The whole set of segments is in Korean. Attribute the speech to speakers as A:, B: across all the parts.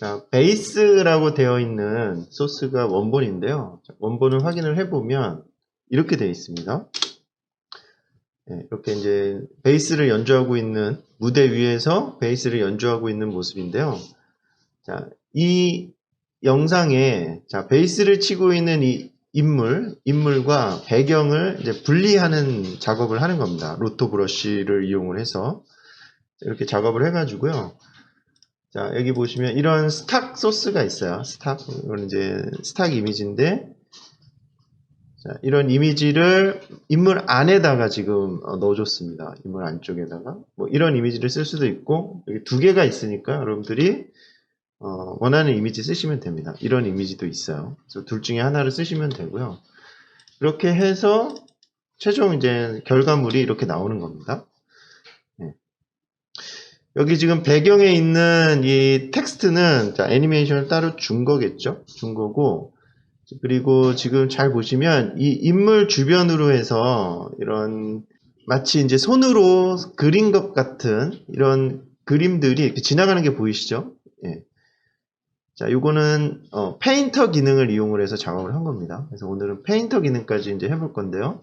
A: 자, 베이스라고 되어 있는 소스가 원본인데요. 자, 원본을 확인을 해보면 이렇게 되어 있습니다. 네, 이렇게 이제 베이스를 연주하고 있는 무대 위에서 베이스를 연주하고 있는 모습인데요. 자, 이 영상에 자, 베이스를 치고 있는 이 인물과 배경을 이제 분리하는 작업을 하는 겁니다. 로토 브러쉬를 이용을 해서 이렇게 작업을 해가지고요. 자, 여기 보시면 이런 스탁 소스가 있어요. 스탁, 이건 이제 스탁 이미지인데, 자, 이런 이미지를 인물 안에다가 지금 넣어줬습니다. 인물 안쪽에다가. 뭐 이런 이미지를 쓸 수도 있고, 여기 두 개가 있으니까 여러분들이 원하는 이미지 쓰시면 됩니다. 이런 이미지도 있어요. 그래서 둘 중에 하나를 쓰시면 되고요. 이렇게 해서 최종 이제 결과물이 이렇게 나오는 겁니다. 네. 여기 지금 배경에 있는 이 텍스트는 자, 애니메이션을 따로 준 거겠죠? 준 거고, 그리고 지금 잘 보시면 이 인물 주변으로 해서 이런 마치 이제 손으로 그린 것 같은 이런 그림들이 이렇게 지나가는 게 보이시죠? 예. 자, 요거는 페인터 기능을 이용을 해서 작업을 한 겁니다. 그래서 오늘은 페인터 기능까지 이제 해볼 건데요.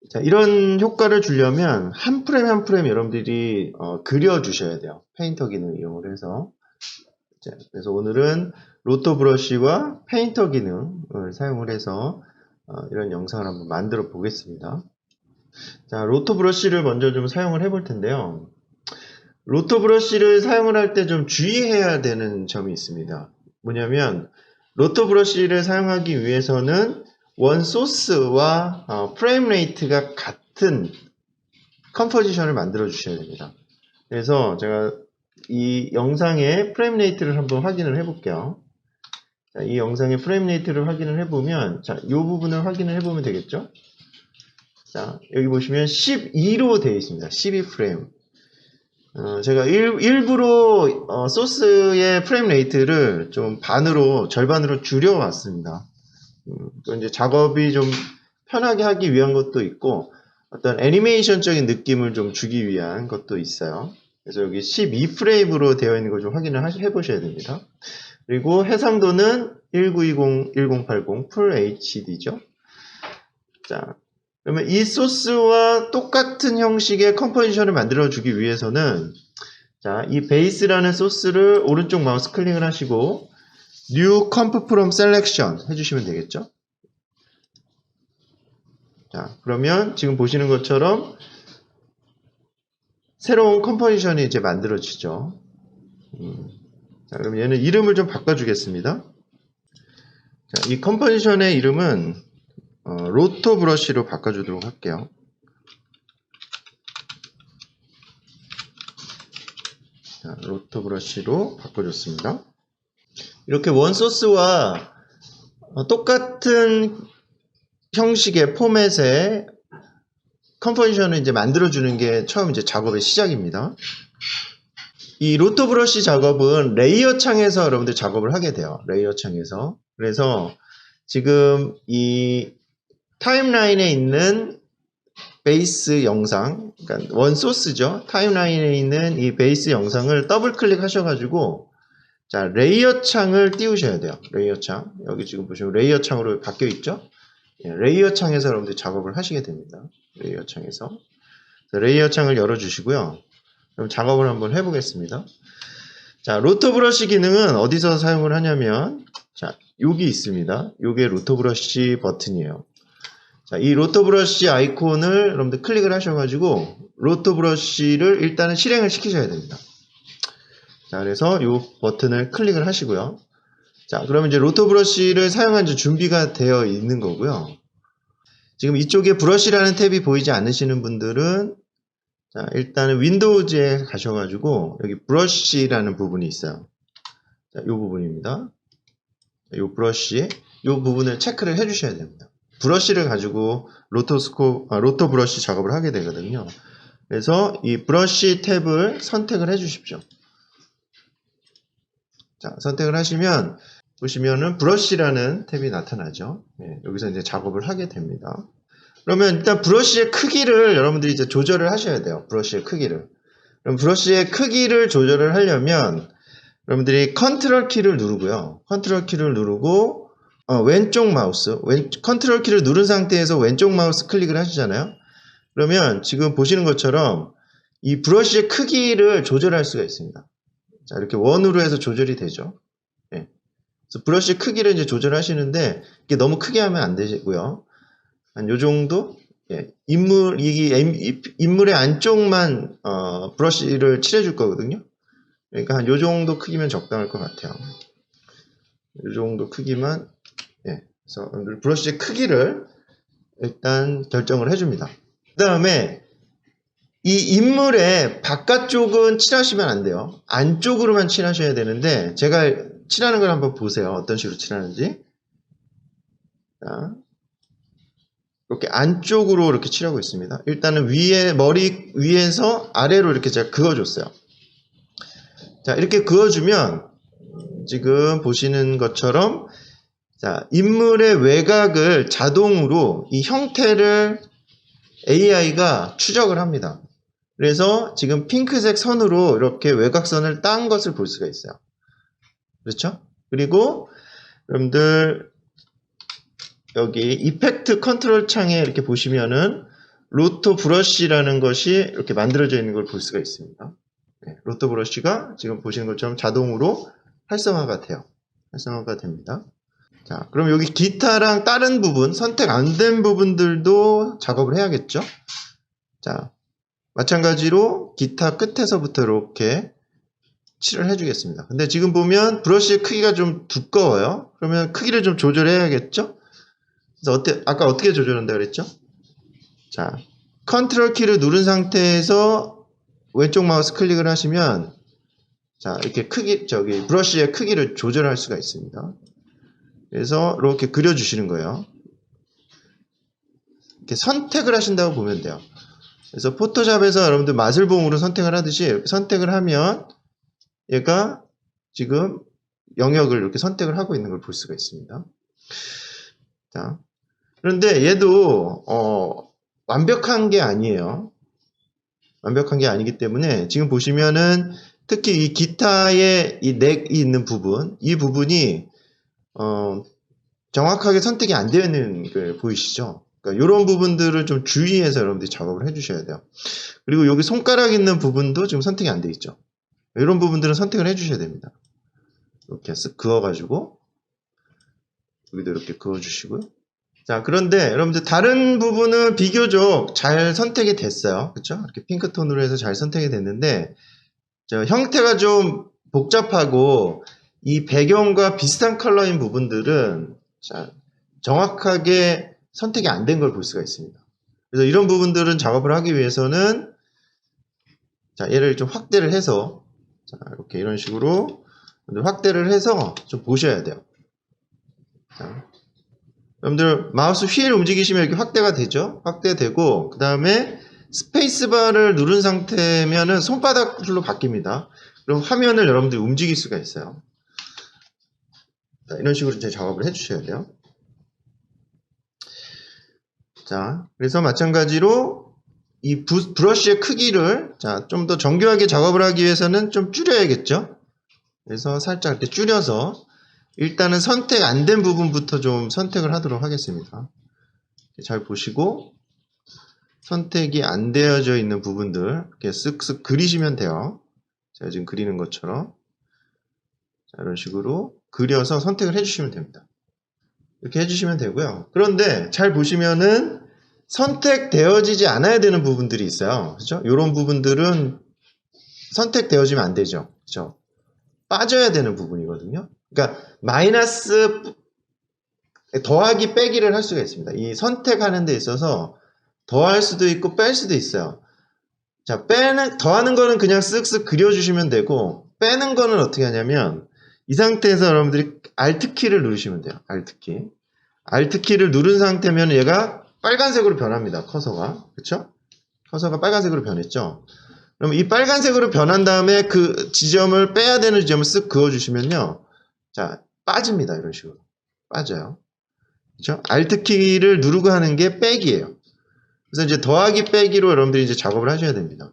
A: 자, 이런 효과를 주려면 한 프레임 한 프레임 여러분들이 그려 주셔야 돼요. 페인터 기능을 이용을 해서. 자, 그래서 오늘은 로토 브러쉬와 페인터 기능을 사용을 해서 이런 영상을 한번 만들어 보겠습니다. 자, 로토 브러쉬를 먼저 좀 사용을 해볼 텐데요. 로토 브러쉬를 사용을 할 때 좀 주의해야 되는 점이 있습니다. 뭐냐면 로토 브러쉬를 사용하기 위해서는 원 소스와 프레임 레이트가 같은 컴포지션을 만들어 주셔야 됩니다. 그래서 제가 이 영상의 프레임 레이트를 한번 확인을 해 볼게요. 자, 이 영상의 프레임 레이트를 확인을 해 보면, 자, 이 부분을 확인을 해 보면 되겠죠? 자, 여기 보시면 12로 되어 있습니다. 12프레임. 제가 일부러 소스의 프레임 레이트를 좀 절반으로 줄여왔습니다. 이제 작업이 좀 편하게 하기 위한 것도 있고, 어떤 애니메이션적인 느낌을 좀 주기 위한 것도 있어요. 그래서 여기 12프레임으로 되어 있는 걸 좀 확인을 해보셔야 됩니다. 그리고 해상도는 1920, 1080 풀 HD죠. 자, 그러면 이 소스와 똑같은 형식의 컴포지션을 만들어주기 위해서는 자, 이 베이스라는 소스를 오른쪽 마우스 클릭을 하시고 New Comp from Selection 해주시면 되겠죠. 자, 그러면 지금 보시는 것처럼 새로운 컴포지션이 이제 만들어지죠. 자, 그럼 얘는 이름을 좀 바꿔주겠습니다. 자, 이 컴포지션의 이름은 로토 브러쉬로 바꿔주도록 할게요. 자, 로토 브러쉬로 바꿔줬습니다. 이렇게 원 소스와 똑같은 형식의 포맷의 컴포지션을 이제 만들어주는 게 처음 이제 작업의 시작입니다. 이 로토 브러쉬 작업은 레이어 창에서 여러분들 작업을 하게 돼요. 레이어 창에서. 그래서 지금 이 타임라인에 있는 베이스 영상, 그러니까 원 소스죠. 타임라인에 있는 이 베이스 영상을 더블 클릭 하셔가지고, 자, 레이어 창을 띄우셔야 돼요. 레이어 창. 여기 지금 보시면 레이어 창으로 바뀌어 있죠? 예, 레이어 창에서 여러분들 작업을 하시게 됩니다. 레이어 창에서. 레이어 창을 열어주시고요. 그럼 작업을 한번 해보겠습니다. 자, 로토 브러쉬 기능은 어디서 사용을 하냐면, 자, 여기 있습니다. 요게 로토 브러쉬 버튼이에요. 자, 이 로토 브러쉬 아이콘을 여러분들 클릭을 하셔가지고 로토 브러쉬를 일단은 실행을 시키셔야 됩니다. 자, 그래서 이 버튼을 클릭을 하시고요. 자, 그러면 이제 로토 브러쉬를 사용한 지 준비가 되어 있는 거고요. 지금 이쪽에 브러쉬라는 탭이 보이지 않으시는 분들은 자, 일단은 윈도우즈에 가셔가지고 여기 브러쉬라는 부분이 있어요. 자, 이 부분입니다. 이 브러쉬, 이 부분을 체크를 해주셔야 됩니다. 브러쉬를 가지고 로토 브러쉬 작업을 하게 되거든요. 그래서 이 브러쉬 탭을 선택을 해 주십시오. 자, 선택을 하시면 보시면은 브러쉬라는 탭이 나타나죠. 네, 여기서 이제 작업을 하게 됩니다. 그러면 일단 브러쉬의 크기를 여러분들이 이제 조절을 하셔야 돼요. 브러쉬의 크기를. 그럼 브러쉬의 크기를 조절을 하려면 여러분들이 컨트롤 키를 누르고요. 컨트롤 키를 누르고 왼쪽 마우스, 컨트롤 키를 누른 상태에서 왼쪽 마우스 클릭을 하시잖아요. 그러면 지금 보시는 것처럼 이 브러쉬의 크기를 조절할 수가 있습니다. 자, 이렇게 원으로 해서 조절이 되죠. 예. 그래서 브러쉬 크기를 이제 조절하시는데 이게 너무 크게 하면 안 되시고요. 한 요 정도? 예. 인물의 안쪽만 브러쉬를 칠해줄 거거든요. 그러니까 한 요 정도 크기면 적당할 것 같아요. 요 정도 크기만, 예. 그래서 브러쉬의 크기를 일단 결정을 해줍니다. 그 다음에 이 인물의 바깥쪽은 칠하시면 안 돼요. 안쪽으로만 칠하셔야 되는데 제가 칠하는 걸 한번 보세요. 어떤 식으로 칠하는지. 자, 이렇게 안쪽으로 이렇게 칠하고 있습니다. 일단은 머리 위에서 아래로 이렇게 제가 그어줬어요. 자, 이렇게 그어주면 지금 보시는 것처럼 자, 인물의 외곽을 자동으로 이 형태를 AI가 추적을 합니다. 그래서 지금 핑크색 선으로 이렇게 외곽선을 딴 것을 볼 수가 있어요. 그렇죠? 그리고 여러분들 여기 이펙트 컨트롤 창에 이렇게 보시면은 로토 브러쉬라는 것이 이렇게 만들어져 있는 걸 볼 수가 있습니다. 네, 로토 브러쉬가 지금 보시는 것처럼 자동으로 활성화가 돼요. 활성화가 됩니다. 자, 그럼 여기 기타랑 다른 부분, 선택 안 된 부분들도 작업을 해야겠죠? 자, 마찬가지로 기타 끝에서부터 이렇게 칠을 해주겠습니다. 근데 지금 보면 브러쉬의 크기가 좀 두꺼워요. 그러면 크기를 좀 조절해야겠죠? 그래서 아까 어떻게 조절한다 그랬죠? 자, 컨트롤 키를 누른 상태에서 왼쪽 마우스 클릭을 하시면 자, 이렇게 브러쉬의 크기를 조절할 수가 있습니다. 그래서 이렇게 그려주시는 거예요. 이렇게 선택을 하신다고 보면 돼요. 그래서 포토샵에서 여러분들 마술봉으로 선택을 하듯이 선택을 하면 얘가 지금 영역을 이렇게 선택을 하고 있는 걸 볼 수가 있습니다. 자, 그런데 얘도 완벽한 게 아니에요. 완벽한 게 아니기 때문에 지금 보시면은 특히 이 기타의 이 넥이 있는 부분, 이 부분이 정확하게 선택이 안 되어 있는 걸 보이시죠? 그러니까 이런 부분들을 좀 주의해서 여러분들이 작업을 해주셔야 돼요. 그리고 여기 손가락 있는 부분도 지금 선택이 안 돼 있죠. 이런 부분들은 선택을 해주셔야 됩니다. 이렇게 쓱 그어가지고 여기도 이렇게 그어주시고요. 자, 그런데 여러분들 다른 부분은 비교적 잘 선택이 됐어요. 그렇죠? 이렇게 핑크톤으로 해서 잘 선택이 됐는데 형태가 좀 복잡하고 이 배경과 비슷한 컬러인 부분들은 자, 정확하게 선택이 안 된 걸 볼 수가 있습니다. 그래서 이런 부분들은 작업을 하기 위해서는 자, 얘를 좀 확대를 해서 자, 이렇게 이런 식으로 확대를 해서 좀 보셔야 돼요. 자, 여러분들 마우스 휠 움직이시면 이렇게 확대가 되죠? 확대되고 그 다음에 스페이스바를 누른 상태면은 손바닥으로 바뀝니다. 그럼 화면을 여러분들이 움직일 수가 있어요. 자, 이런 식으로 이제 작업을 해주셔야 돼요. 자, 그래서 마찬가지로 이 브러쉬의 크기를 자, 좀 더 정교하게 작업을 하기 위해서는 좀 줄여야겠죠? 그래서 살짝 이렇게 줄여서 일단은 선택 안 된 부분부터 좀 선택을 하도록 하겠습니다. 잘 보시고 선택이 안 되어져 있는 부분들 이렇게 쓱쓱 그리시면 돼요. 제가 지금 그리는 것처럼 자, 이런 식으로 그려서 선택을 해주시면 됩니다. 이렇게 해주시면 되고요. 그런데 잘 보시면은 선택되어지지 않아야 되는 부분들이 있어요. 그죠? 이런 부분들은 선택되어지면 안 되죠. 그죠? 빠져야 되는 부분이거든요. 그러니까 마이너스 더하기 빼기를 할 수가 있습니다. 이 선택하는 데 있어서 더할 수도 있고 뺄 수도 있어요. 자, 더하는 거는 그냥 쓱쓱 그려주시면 되고 빼는 거는 어떻게 하냐면 이 상태에서 여러분들이 Alt키를 누르시면 돼요. Alt키. Alt키를 누른 상태면 얘가 빨간색으로 변합니다. 커서가. 그쵸? 커서가 빨간색으로 변했죠? 그럼 이 빨간색으로 변한 다음에 그 지점을 빼야 되는 지점을 쓱 그어주시면요. 자, 빠집니다. 이런 식으로. 빠져요. 그쵸? Alt키를 누르고 하는 게 빼기예요. 그래서 이제 더하기 빼기로 여러분들이 이제 작업을 하셔야 됩니다.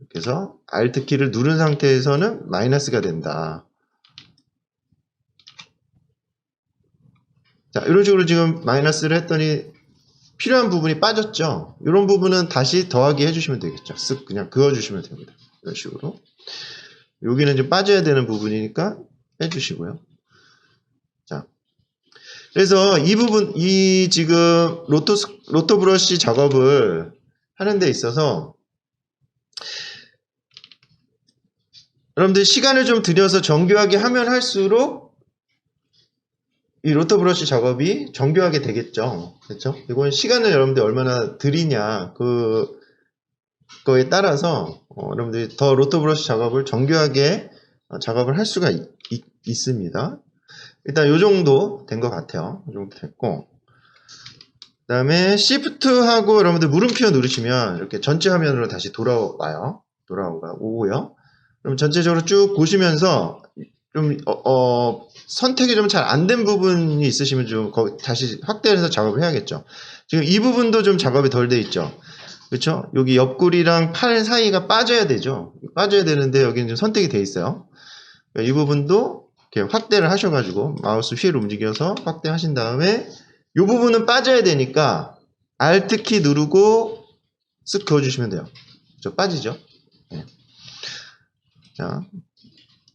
A: 이렇게 해서 Alt 키를 누른 상태에서는 마이너스가 된다. 자, 이런 식으로 지금 마이너스를 했더니 필요한 부분이 빠졌죠. 이런 부분은 다시 더하기 해주시면 되겠죠. 쓱 그냥 그어주시면 됩니다. 이런 식으로. 여기는 좀 빠져야 되는 부분이니까 해주시고요. 자, 그래서 이 부분, 이 지금 로또 브러쉬 작업을 하는 데 있어서 여러분들 시간을 좀 들여서 정교하게 하면 할수록 이 로또 브러쉬 작업이 정교하게 되겠죠. 그렇죠? 이건 시간을 여러분들 얼마나 들이냐 그거에 따라서 여러분들이 더 로또 브러쉬 작업을 정교하게 작업을 할 수가 있습니다. 일단 요 정도 된 것 같아요. 이 정도 됐고, 그 다음에 Shift하고 여러분들 물음표 누르시면 이렇게 전체 화면으로 다시 돌아와요. 오고요. 그럼 전체적으로 쭉 보시면서 좀 선택이 좀 잘 안 된 부분이 있으시면 좀 다시 확대해서 작업을 해야겠죠. 지금 이 부분도 좀 작업이 덜 돼 있죠. 그렇죠? 여기 옆구리랑 팔 사이가 빠져야 되죠. 빠져야 되는데 여기는 좀 선택이 돼 있어요. 이 부분도 이렇게 확대를 하셔가지고 마우스 휠 움직여서 확대하신 다음에 이 부분은 빠져야 되니까 Alt 키 누르고 쓱 그어주시면 돼요. 저 빠지죠? 네. 자,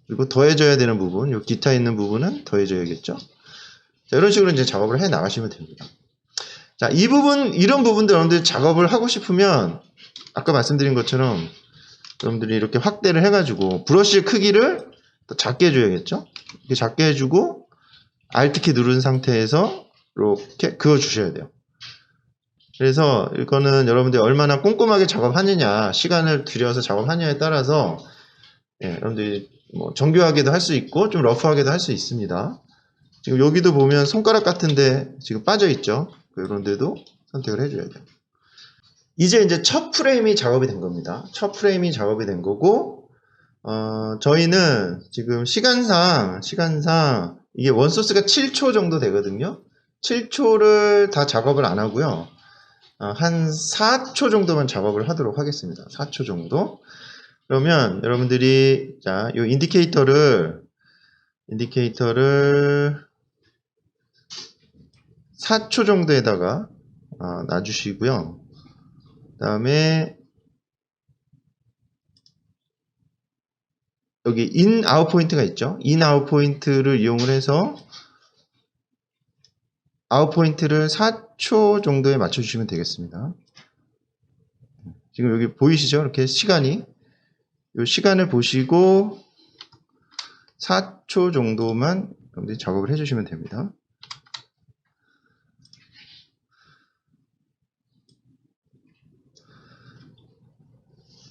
A: 그리고 더해져야 되는 부분, 요 기타 있는 부분은 더해져야겠죠? 자, 이런 식으로 이제 작업을 해 나가시면 됩니다. 자, 이 부분, 이런 부분들 여러분들이 작업을 하고 싶으면 아까 말씀드린 것처럼 여러분들이 이렇게 확대를 해가지고 브러쉬 크기를 더 작게 해줘야겠죠? 이렇게 작게 해주고 Alt 키 누른 상태에서 이렇게 그어주셔야 돼요. 그래서 이거는 여러분들이 얼마나 꼼꼼하게 작업하느냐, 시간을 들여서 작업하느냐에 따라서 여러분들이 뭐 정교하게도 할 수 있고 좀 러프하게도 할 수 있습니다. 지금 여기도 보면 손가락 같은데 지금 빠져 있죠. 이런 데도 선택을 해줘야 돼요. 이제 첫 프레임이 작업이 된 겁니다. 첫 프레임이 작업이 된 거고, 저희는 지금 시간상 이게 원소스가 7초 정도 되거든요. 7초를 다 작업을 안 하고요. 한 4초 정도만 작업을 하도록 하겠습니다. 4초 정도. 그러면 여러분들이 자, 이 인디케이터를 4초 정도에다가 놔주시고요. 그 다음에 여기 인 아웃 포인트가 있죠. 인 아웃 포인트를 이용을 해서 아웃 포인트를 4초 정도에 맞춰주시면 되겠습니다. 지금 여기 보이시죠? 이렇게 시간이 이 시간을 보시고 4초 정도만 여러분들이 작업을 해주시면 됩니다.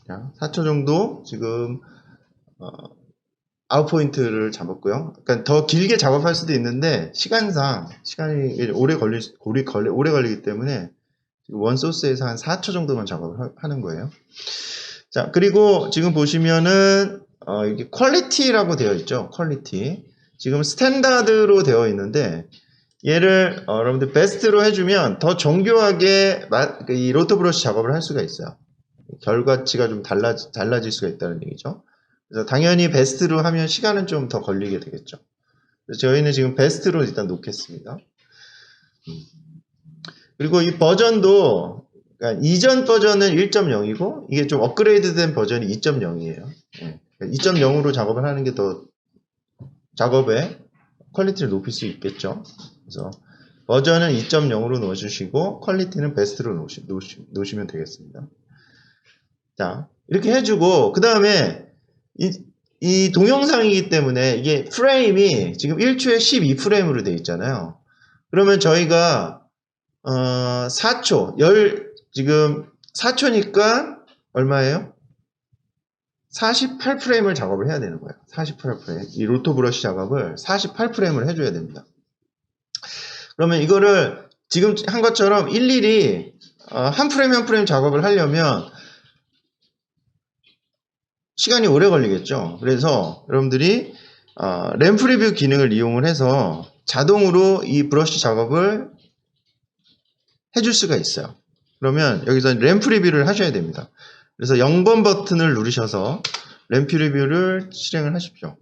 A: 자, 4초 정도 지금 아웃 포인트를 잡았고요. 그러니까 더 길게 작업할 수도 있는데 시간이 오래 걸리기 때문에 원소스에서 한 4초 정도만 작업을 하는 거예요. 자, 그리고 지금 보시면은 이게 퀄리티라고 되어 있죠. 퀄리티. 지금 스탠다드로 되어 있는데 얘를 여러분들 베스트로 해주면 더 정교하게 이 로또 브러쉬 작업을 할 수가 있어요. 결과치가 좀 달라질 수가 있다는 얘기죠. 그래서 당연히 베스트로 하면 시간은 좀 더 걸리게 되겠죠. 그래서 저희는 지금 베스트로 일단 놓겠습니다. 그리고 이 버전도 그러니까 이전 버전은 1.0이고 이게 좀 업그레이드 된 버전이 2.0이에요. 2.0으로 작업을 하는 게 더 작업의 퀄리티를 높일 수 있겠죠. 그래서 버전은 2.0으로 넣어주시고 퀄리티는 베스트로 놓으시면 되겠습니다. 자, 이렇게 해주고 그 다음에 이 동영상이기 때문에 이게 프레임이 지금 1초에 12프레임으로 되어 있잖아요. 그러면 저희가 4초 지금 4초니까 얼마예요? 48프레임을 작업을 해야 되는 거예요. 48프레임. 이 로또 브러쉬 작업을 48프레임을 해줘야 됩니다. 그러면 이거를 지금 한 것처럼 일일이 한 프레임 한 프레임 작업을 하려면 시간이 오래 걸리겠죠. 그래서 여러분들이 램 프리뷰 기능을 이용을 해서 자동으로 이 브러쉬 작업을 해줄 수가 있어요. 그러면 여기서 램 프리뷰를 하셔야 됩니다. 그래서 0번 버튼을 누르셔서 램 프리뷰를 실행을 하십시오.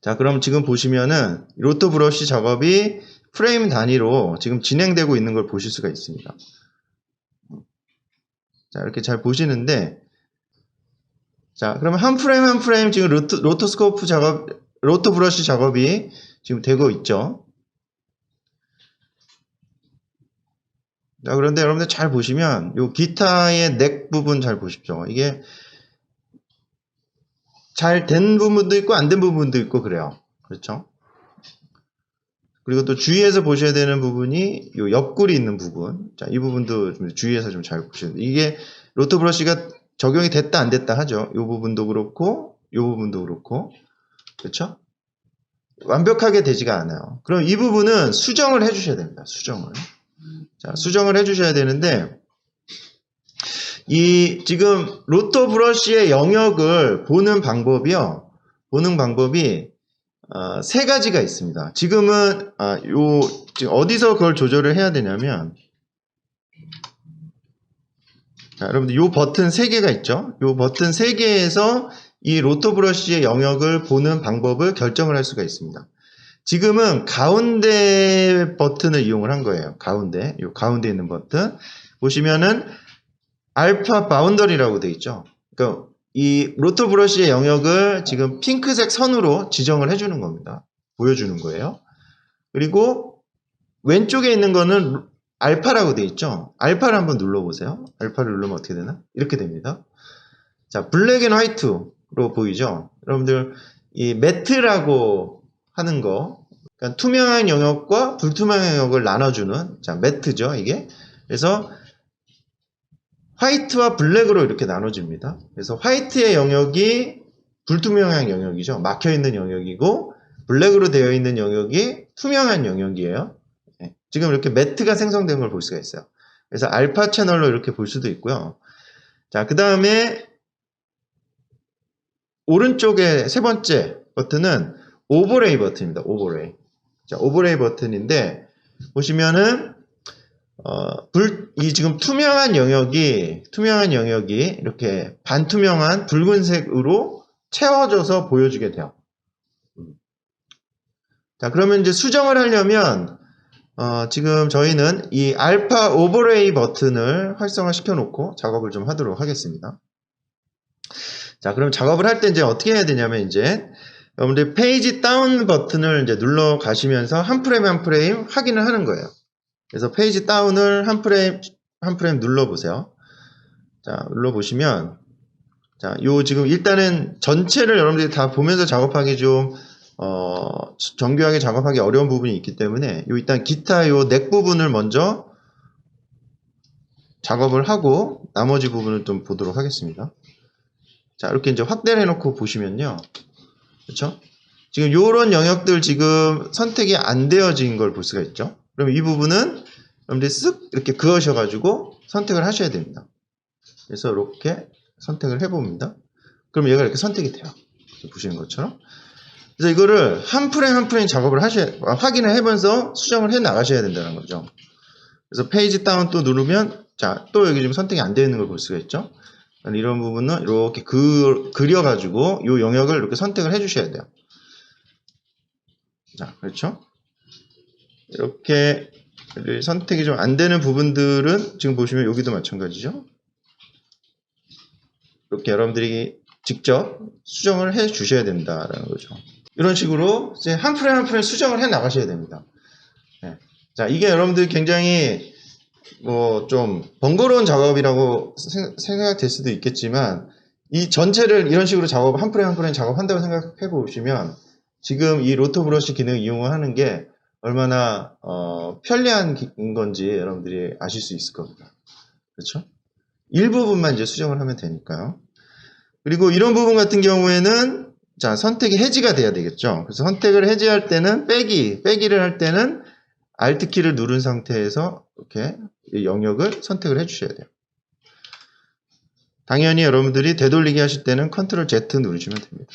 A: 자, 그럼 지금 보시면은 로또 브러쉬 작업이 프레임 단위로 지금 진행되고 있는 걸 보실 수가 있습니다. 자, 이렇게 잘 보시는데, 자, 그러면 한 프레임 한 프레임 지금 로토스코프 작업, 로또 브러쉬 작업이 지금 되고 있죠. 자, 그런데 여러분들 잘 보시면 요 기타의 넥 부분 잘 보십시오. 이게 잘 된 부분도 있고 안 된 부분도 있고 그래요. 그렇죠? 그리고 또 주의해서 보셔야 되는 부분이 요 옆구리 있는 부분. 자, 이 부분도 좀 주의해서 좀 잘 보셔야 돼요. 이게 로또 브러쉬가 적용이 됐다 안 됐다 하죠. 요 부분도 그렇고 요 부분도 그렇고. 그렇죠? 완벽하게 되지가 않아요. 그럼 이 부분은 수정을 해 주셔야 됩니다. 수정을. 자, 수정을 해 주셔야 되는데 이 지금 로또 브러쉬의 영역을 보는 방법이요. 보는 방법이 세 가지가 있습니다. 지금은 지금 어디서 그걸 조절을 해야 되냐면 자, 여러분들 요 버튼 3개가 있죠. 요 버튼 3개에서 이 로또 브러쉬의 영역을 보는 방법을 결정을 할 수가 있습니다. 지금은 가운데 버튼을 이용을 한 거예요. 가운데, 요 가운데 있는 버튼 보시면은 알파 바운더리라고 되어 있죠. 그러니까 이 로또 브러쉬의 영역을 지금 핑크색 선으로 지정을 해주는 겁니다. 보여주는 거예요. 그리고 왼쪽에 있는 거는 알파라고 되어 있죠. 알파를 한번 눌러보세요. 알파를 누르면 어떻게 되나? 이렇게 됩니다. 자, 블랙 앤 화이트로 보이죠? 여러분들 이 매트라고 하는 거, 그러니까 투명한 영역과 불투명한 영역을 나눠주는 자 매트죠, 이게. 그래서 화이트와 블랙으로 이렇게 나눠집니다. 그래서 화이트의 영역이 불투명한 영역이죠. 막혀있는 영역이고 블랙으로 되어 있는 영역이 투명한 영역이에요. 네. 지금 이렇게 매트가 생성된 걸 볼 수가 있어요. 그래서 알파 채널로 이렇게 볼 수도 있고요. 자, 그 다음에 오른쪽에 세 번째 버튼은 오버레이 버튼입니다. 오버레이. 자, 오버레이 버튼인데 보시면은 이 지금 투명한 영역이 이렇게 반투명한 붉은색으로 채워져서 보여주게 돼요. 자, 그러면 이제 수정을 하려면 지금 저희는 이 알파 오버레이 버튼을 활성화 시켜 놓고 작업을 좀 하도록 하겠습니다. 자, 그럼 작업을 할 때 이제 어떻게 해야 되냐면 이제 여러분들 페이지 다운 버튼을 이제 눌러 가시면서 한 프레임 한 프레임 확인을 하는 거예요. 그래서 페이지 다운을 한 프레임 눌러보세요. 자, 눌러보시면, 자, 요 지금 일단은 전체를 여러분들이 다 보면서 작업하기 좀, 정교하게 작업하기 어려운 부분이 있기 때문에, 요 일단 기타 요 넥 부분을 먼저 작업을 하고, 나머지 부분을 좀 보도록 하겠습니다. 자, 이렇게 이제 확대를 해놓고 보시면요. 그렇죠? 지금 요런 영역들 지금 선택이 안 되어진 걸 볼 수가 있죠. 그럼 이 부분은 여러분들이 쓱 이렇게 그으셔가지고 선택을 하셔야 됩니다. 그래서 이렇게 선택을 해봅니다. 그럼 얘가 이렇게 선택이 돼요. 보시는 것처럼. 그래서 이거를 한 프레임 한 프레임 작업을 확인을 해보면서 수정을 해 나가셔야 된다는 거죠. 그래서 페이지 다운 또 누르면, 자, 또 여기 지금 선택이 안 되어 있는 걸 볼 수가 있죠. 이런 부분은 이렇게 그려가지고 이 영역을 이렇게 선택을 해 주셔야 돼요. 자, 그렇죠? 이렇게 선택이 좀 안 되는 부분들은 지금 보시면 여기도 마찬가지죠. 이렇게 여러분들이 직접 수정을 해 주셔야 된다라는 거죠. 이런 식으로 이제 한 프레임 한 프레임 수정을 해 나가셔야 됩니다. 네. 자, 이게 여러분들 굉장히 좀 번거로운 작업이라고 생각될 수도 있겠지만 이 전체를 이런 식으로 한 프레임 한 프레임 작업한다고 생각해 보시면 지금 이 로또 브러쉬 기능을 이용하는 게 얼마나 편리한 건지 여러분들이 아실 수 있을 겁니다. 그렇죠? 일부분만 이제 수정을 하면 되니까요. 그리고 이런 부분 같은 경우에는 자, 선택이 해지가 돼야 되겠죠. 그래서 선택을 해지할 때는 빼기를 할 때는 Alt 키를 누른 상태에서 이렇게 영역을 선택을 해 주셔야 돼요. 당연히 여러분들이 되돌리기 하실 때는 Ctrl Z 누르시면 됩니다.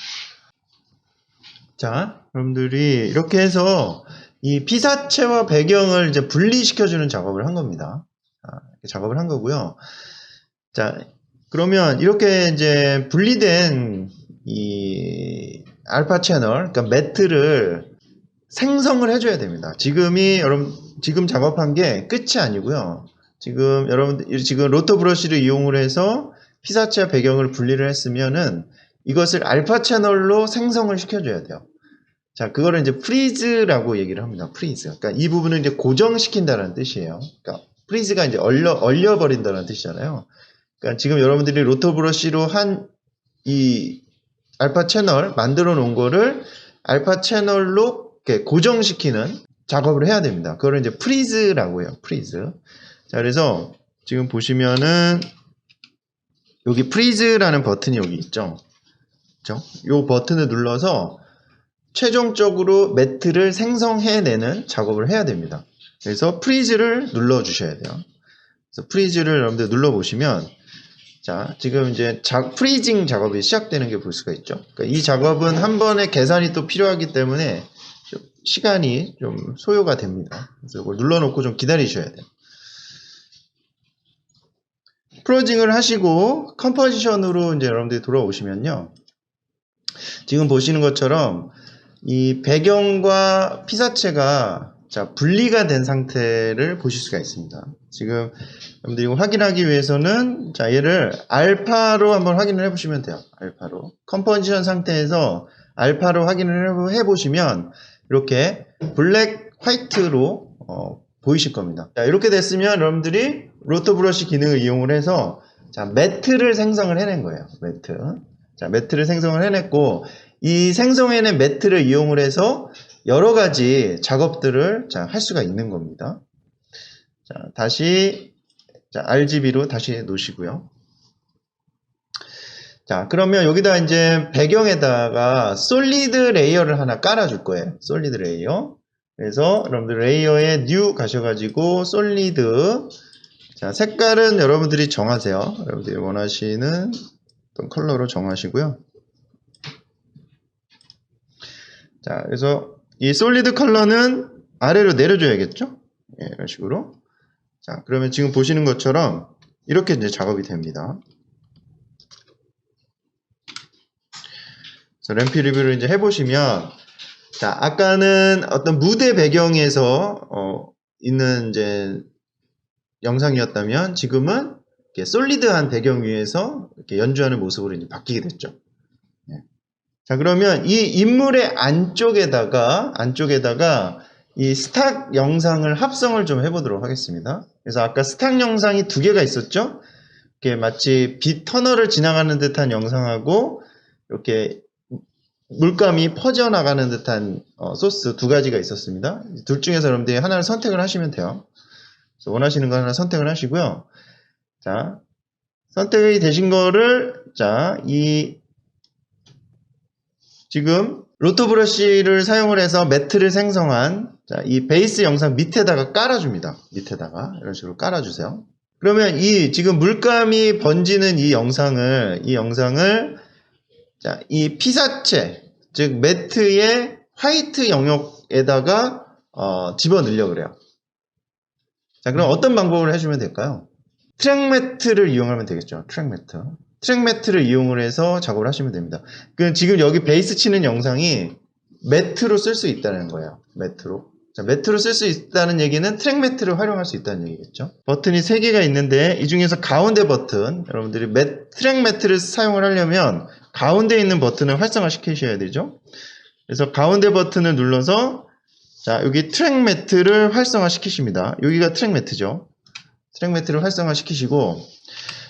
A: 자, 여러분들이 이렇게 해서 이 피사체와 배경을 이제 분리시켜주는 작업을 한 겁니다. 이렇게 작업을 한 거고요. 자, 그러면 이렇게 이제 분리된 이 알파 채널, 그러니까 매트를 생성을 해줘야 됩니다. 지금 작업한 게 끝이 아니고요. 지금 로터 브러쉬를 이용을 해서 피사체와 배경을 분리를 했으면은 이것을 알파 채널로 생성을 시켜줘야 돼요. 자, 그거를 이제 프리즈라고 얘기를 합니다. 프리즈. 그러니까 이 부분을 이제 고정시킨다는 뜻이에요. 그러니까 프리즈가 이제 얼려버린다는 뜻이잖아요. 그러니까 지금 여러분들이 로터 브러쉬로 한 이 알파 채널 만들어 놓은 거를 알파 채널로 이렇게 고정시키는 작업을 해야 됩니다. 그거를 이제 프리즈라고 해요. 프리즈. 자, 그래서 지금 보시면은 여기 프리즈라는 버튼이 여기 있죠. 그렇죠? 이 버튼을 눌러서 최종적으로 매트를 생성해내는 작업을 해야 됩니다. 그래서 프리즈를 눌러 주셔야 돼요. 그래서 프리즈를 여러분들 눌러 보시면 자, 지금 이제 프리징 작업이 시작되는 게 볼 수가 있죠. 그러니까 이 작업은 한 번에 계산이 또 필요하기 때문에 좀 시간이 좀 소요가 됩니다. 그래서 이걸 눌러놓고 좀 기다리셔야 돼요. 프로징을 하시고 컴포지션으로 이제 여러분들이 돌아오시면요. 지금 보시는 것처럼 이 배경과 피사체가 자, 분리가 된 상태를 보실 수가 있습니다. 지금 여러분들이 이거 확인하기 위해서는 자, 얘를 알파로 한번 확인을 해보시면 돼요. 알파로. 컴포지션 상태에서 알파로 확인을 해보시면 이렇게 블랙 화이트로 보이실 겁니다. 자, 이렇게 됐으면 여러분들이 로터 브러쉬 기능을 이용을 해서 자, 매트를 생성을 해낸 거예요. 매트. 자, 매트를 생성을 해냈고 이 생성해낸 매트를 이용을 해서 여러 가지 작업들을 할 수가 있는 겁니다. 자, 다시 RGB로 다시 놓으시고요. 자, 그러면 여기다 이제 배경에다가 솔리드 레이어를 하나 깔아줄 거예요. 솔리드 레이어. 그래서 여러분들 레이어에 뉴 가셔가지고 솔리드. 자, 색깔은 여러분들이 정하세요. 여러분들이 원하시는 어떤 컬러로 정하시고요. 자, 그래서 이 솔리드 컬러는 아래로 내려줘야겠죠? 예, 이런 식으로. 자, 그러면 지금 보시는 것처럼 이렇게 이제 작업이 됩니다. 그래서 램피 리뷰를 이제 해보시면, 자, 아까는 어떤 무대 배경에서 있는 이제 영상이었다면 지금은 이렇게 솔리드한 배경 위에서 이렇게 연주하는 모습으로 이제 바뀌게 됐죠. 자, 그러면 이 인물의 안쪽에다가 이 스탁 영상을 합성을 좀 해보도록 하겠습니다. 그래서 아까 스탁 영상이 두 개가 있었죠? 이렇게 마치 빛 터널을 지나가는 듯한 영상하고 이렇게 물감이 퍼져나가는 듯한 소스 두 가지가 있었습니다. 둘 중에서 여러분들이 하나를 선택을 하시면 돼요. 그래서 원하시는 거 하나 선택을 하시고요. 자, 선택이 되신 거를 지금 로터 브러쉬를 사용을 해서 매트를 생성한 이 베이스 영상 밑에다가 깔아줍니다. 밑에다가 이런 식으로 깔아주세요. 그러면 이 지금 물감이 번지는 이 영상을 이 피사체 즉 매트의 화이트 영역에다가 집어넣으려고 그래요. 자, 그럼 어떤 방법을 해주면 될까요? 트랙 매트를 이용하면 되겠죠. 트랙 매트를 이용을 해서 작업을 하시면 됩니다. 지금 여기 베이스 치는 영상이 매트로 쓸 수 있다는 거예요. 매트로 쓸 수 있다는 얘기는 트랙 매트를 활용할 수 있다는 얘기겠죠. 버튼이 3개가 있는데 이 중에서 가운데 버튼, 여러분들이 트랙 매트를 사용을 하려면 가운데 있는 버튼을 활성화 시키셔야 되죠. 그래서 가운데 버튼을 눌러서 자, 여기 트랙 매트를 활성화 시키십니다. 여기가 트랙 매트죠. 트랙 매트를 활성화 시키시고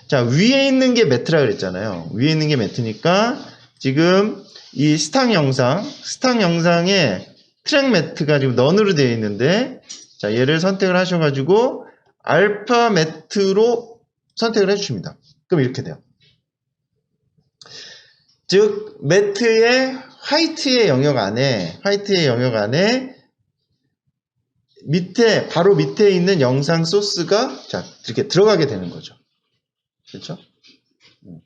A: 자, 위에 있는 게 매트라 그랬잖아요. 위에 있는 게 매트니까 지금 이 스탁 영상에 트랙 매트가 지금 넌으로 되어 있는데 자, 얘를 선택을 하셔가지고 알파 매트로 선택을 해주십니다. 그럼 이렇게 돼요. 즉 매트의 화이트의 영역 안에 바로 밑에 있는 영상 소스가 자, 이렇게 들어가게 되는 거죠. 그렇죠?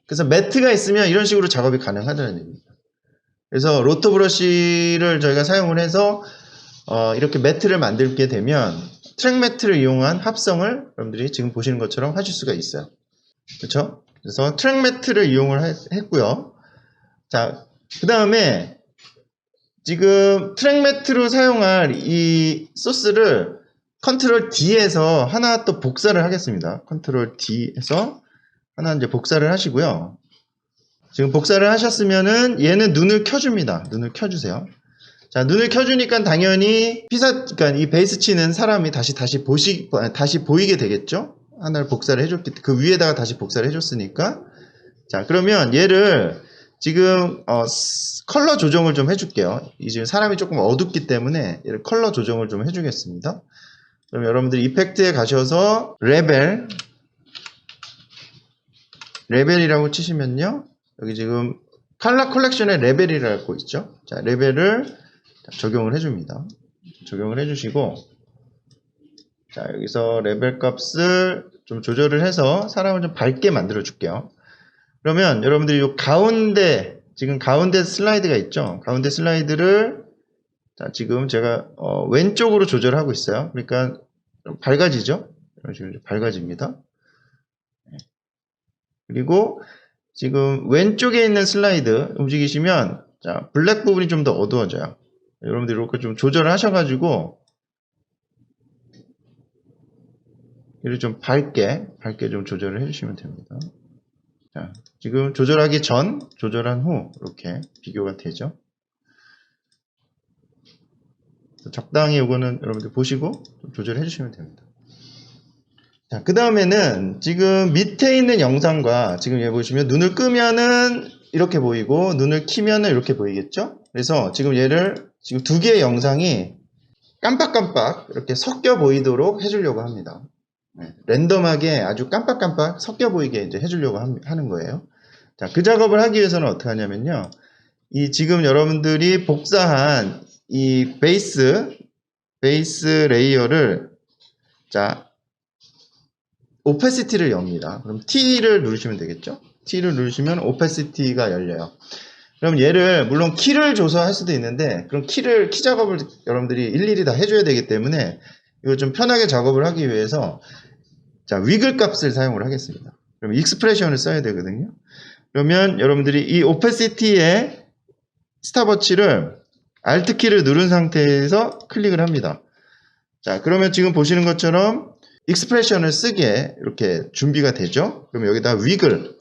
A: 그래서 매트가 있으면 이런 식으로 작업이 가능하다는 얘기입니다. 그래서 로터 브러쉬를 저희가 사용을 해서 이렇게 매트를 만들게 되면 트랙 매트를 이용한 합성을 여러분들이 지금 보시는 것처럼 하실 수가 있어요. 그렇죠? 그래서 트랙 매트를 이용을 했고요. 자, 그 다음에 지금 트랙 매트로 사용할 이 소스를 컨트롤 D에서 하나 또 복사를 하겠습니다. 컨트롤 D에서 하나 이제 복사를 하시고요. 지금 복사를 하셨으면은 얘는 눈을 켜줍니다. 눈을 켜주세요. 자, 눈을 켜주니까 당연히 그러니까 이 베이스 치는 사람이 다시 보이게 되겠죠? 하나를 복사를 해줬기 때문에 그 위에다가 다시 복사를 해줬으니까. 자, 그러면 얘를 지금 컬러 조정을 좀 해줄게요. 이제 사람이 조금 어둡기 때문에 얘를 컬러 조정을 좀 해주겠습니다. 그럼 여러분들 이펙트에 가셔서 레벨이라고 치시면요. 여기 지금 컬러 컬렉션의 레벨이라고 있죠. 자, 레벨을 적용을 해줍니다. 적용을 해주시고, 자, 여기서 레벨 값을 좀 조절을 해서 사람을 좀 밝게 만들어 줄게요. 그러면 여러분들이 이 가운데, 지금 가운데 슬라이드가 있죠. 가운데 슬라이드를, 자, 지금 제가 왼쪽으로 조절하고 있어요. 그러니까 밝아지죠. 이런 식으로 밝아집니다. 그리고 지금 왼쪽에 있는 슬라이드 움직이시면, 자, 블랙 부분이 좀 더 어두워져요. 여러분들이 이렇게 좀 조절을 하셔가지고 이를 좀 밝게 좀 조절을 해주시면 됩니다. 자, 지금 조절하기 전, 조절한 후 이렇게 비교가 되죠. 적당히 이거는 여러분들 보시고 좀 조절해 주시면 됩니다. 자, 그 다음에는 지금 밑에 있는 영상과 지금 여기 보시면 눈을 끄면은 이렇게 보이고 눈을 키면은 이렇게 보이겠죠? 그래서 지금 얘를 지금 두 개의 영상이 깜빡깜빡 이렇게 섞여 보이도록 해주려고 합니다. 네, 랜덤하게 아주 깜빡깜빡 섞여 보이게 이제 해주려고 하는 거예요. 자, 그 작업을 하기 위해서는 어떻게 하냐면요. 이 지금 여러분들이 복사한 이 베이스 레이어를, 자, 오페시티를 엽니다. 그럼 T를 누르시면 되겠죠? T를 누르시면 오페시티가 열려요. 그럼 얘를 물론 키를 줘서 할 수도 있는데, 그럼 키 작업을 여러분들이 일일이 다 해줘야 되기 때문에 이거 좀 편하게 작업을 하기 위해서, 자, 위글 값을 사용을 하겠습니다. 그럼 익스프레션을 써야 되거든요. 그러면 여러분들이 이 오페시티의 스탑워치를 Alt 키를 누른 상태에서 클릭을 합니다. 자, 그러면 지금 보시는 것처럼 익스프레션을 쓰게 이렇게 준비가 되죠. 그럼 여기다 위글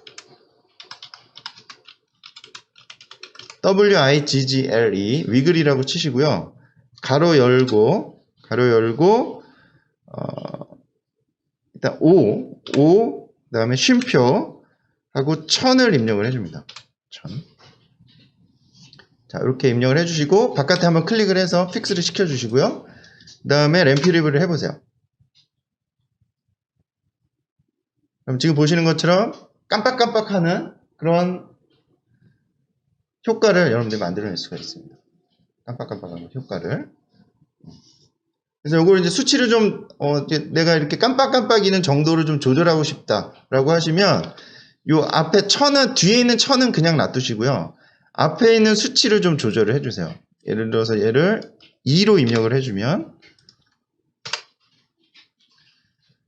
A: WIGGLE 위글이라고 치시고요. 가로 열고 일단 O 그다음에 쉼표 하고 1000을 입력을 해줍니다. 1000. 자, 이렇게 입력을 해주시고 바깥에 한번 클릭을 해서 픽스를 시켜주시고요. 그 다음에 램프 리뷰를 해보세요. 그럼 지금 보시는 것처럼 깜빡깜빡하는 그런 효과를 여러분들이 만들어낼 수가 있습니다. 깜빡깜빡하는 효과를. 그래서 이걸 이제 수치를 좀 내가 이렇게 깜빡깜빡이는 정도를 좀 조절하고 싶다라고 하시면 요 앞에 1000은 뒤에 있는 1000은 그냥 놔두시고요. 앞에 있는 수치를 좀 조절을 해주세요. 예를 들어서 얘를 2로 입력을 해주면,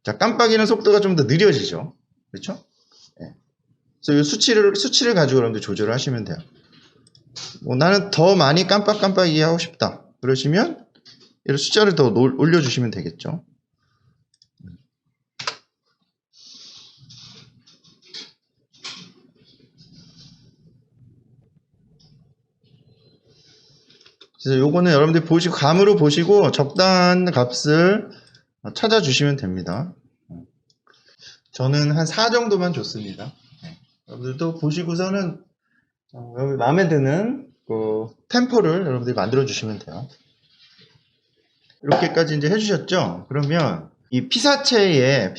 A: 자, 깜빡이는 속도가 좀 더 느려지죠. 그렇죠? 네. 그래서 이 수치를 가지고 여러분들 조절을 하시면 돼요. 뭐 나는 더 많이 깜빡깜빡이 하고 싶다. 그러시면 얘를 숫자를 더 올려주시면 되겠죠. 그래서 요거는 여러분들이 보시고 감으로 보시고 적당한 값을 찾아주시면 됩니다. 저는 한 4 정도만 줬습니다. 여러분들도 보시고서는 여러분 마음에 드는 그 템포를 여러분들이 만들어 주시면 돼요. 이렇게까지 이제 해주셨죠? 그러면 이 피사체의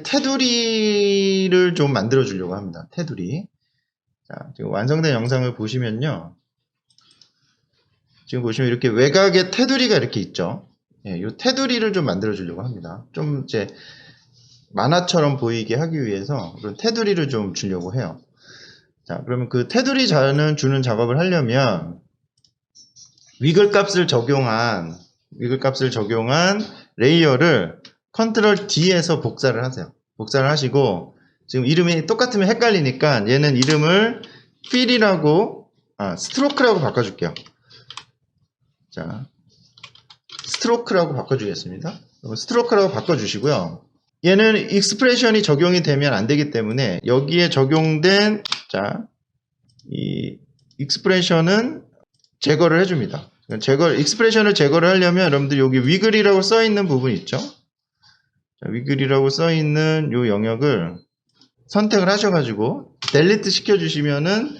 A: 테두리를 좀 만들어 주려고 합니다. 테두리. 자, 지금 완성된 영상을 보시면요. 지금 보시면 이렇게 외곽에 테두리가 이렇게 있죠. 예, 이 테두리를 좀 만들어 주려고 합니다. 좀 이제 만화처럼 보이게 하기 위해서 그런 테두리를 좀 주려고 해요. 자, 그러면 그 테두리 주는 작업을 하려면 위글 값을 적용한 레이어를 컨트롤 D에서 복사를 하세요. 복사를 하시고 지금 이름이 똑같으면 헷갈리니까 얘는 이름을 필이라고 스트로크라고 바꿔줄게요. 자, 스트로크라고 바꿔주겠습니다. 스트로크라고 바꿔주시고요. 얘는 익스프레션이 적용이 되면 안 되기 때문에 여기에 적용된 이 익스프레션은 제거를 해줍니다. 익스프레션을 제거를 하려면 여러분들 여기 위글이라고 써 있는 부분 있죠? 자, 위글이라고 써 있는 이 영역을 선택을 하셔가지고 델리트 시켜주시면은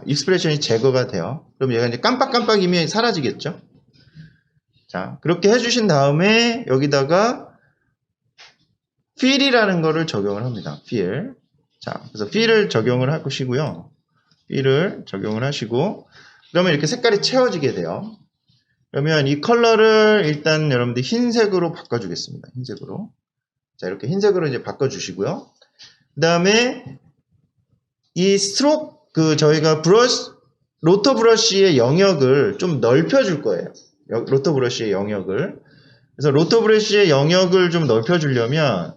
A: 익스프레션이 제거가 돼요. 그럼 얘가 이제 깜빡깜빡이면 사라지겠죠? 자, 그렇게 해주신 다음에 여기다가 fill이라는 거를 적용을 합니다. fill. 자, 그래서 fill을 적용을 하시고요. fill을 적용을 하시고 그러면 이렇게 색깔이 채워지게 돼요. 그러면 이 컬러를 일단 여러분들 흰색으로 바꿔주겠습니다. 흰색으로. 자, 이렇게 흰색으로 이제 바꿔주시고요. 그 다음에 이 스트로크, 저희가 로터 브러쉬의 영역을 좀 넓혀줄 거예요. 로터 브러쉬의 영역을. 그래서 로터 브러쉬의 영역을 좀 넓혀주려면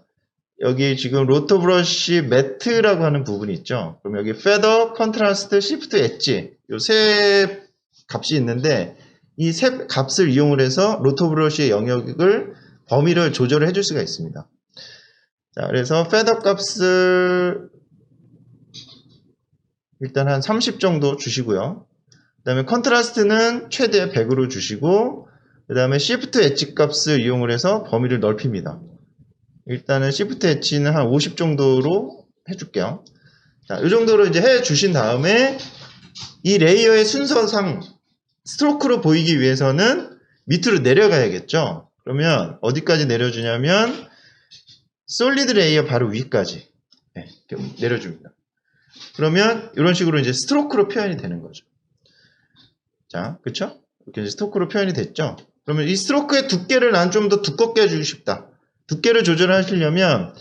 A: 여기 지금 로터 브러쉬 매트라고 하는 부분이 있죠. 그럼 여기 feather, contrast, shift, edge 이 세 값이 있는데 이 세 값을 이용을 해서 로터 브러쉬의 영역을 범위를 조절을 해줄 수가 있습니다. 자, 그래서 feather 값을 일단 한 30 정도 주시고요. 그 다음에 컨트라스트는 최대 100으로 주시고 그 다음에 shift 엣지 값을 이용을 해서 범위를 넓힙니다. 일단은 shift 엣지는 한 50 정도로 해줄게요. 자, 이 정도로 이제 해 주신 다음에 이 레이어의 순서상 스트로크로 보이기 위해서는 밑으로 내려가야겠죠. 그러면 어디까지 내려주냐면 솔리드 레이어 바로 위까지 내려줍니다. 그러면 이런 식으로 이제 스트로크로 표현이 되는 거죠. 자, 그쵸? 이렇게 이제 스트로크로 표현이 됐죠? 그러면 이 스트로크의 두께를 난 좀 더 두껍게 해주고 싶다. 두께를 조절하시려면